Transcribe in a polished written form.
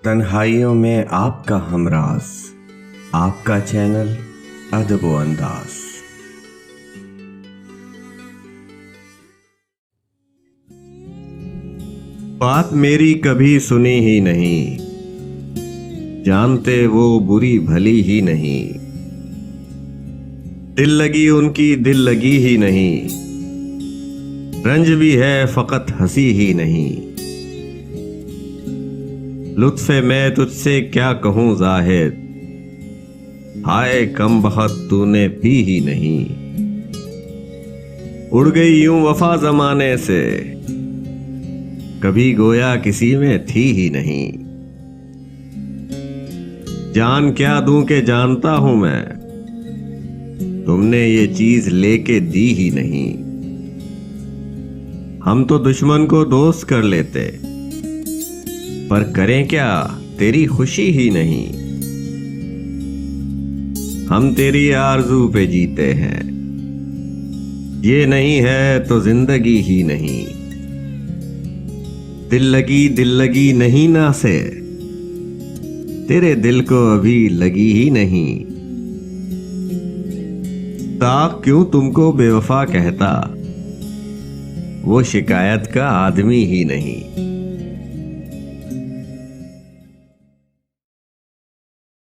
तन्हाइयों में आपका हमराज, आपका चैनल अदब व अंदाज। बात मेरी कभी सुनी ही नहीं, जानते वो बुरी भली ही नहीं। दिल लगी उनकी दिल लगी ही नहीं, रंज भी है फकत हंसी ही नहीं। लुत्फ़े मैं तुझसे क्या कहूं ज़ाहिद, हाय कम बख्त तूने पी ही नहीं। उड़ गई यूं वफा जमाने से, कभी गोया किसी में थी ही नहीं। जान क्या दूं के जानता हूं मैं, तुमने ये चीज लेके दी ही नहीं। हम तो दुश्मन को दोस्त कर लेते, पर करें क्या तेरी खुशी ही नहीं। हम तेरी आरज़ू पे जीते हैं, ये नहीं है तो जिंदगी ही नहीं। दिल लगी नहीं ना से, तेरे दिल को अभी लगी ही नहीं। ताक क्यों तुमको बेवफा कहता, वो शिकायत का आदमी ही नहीं।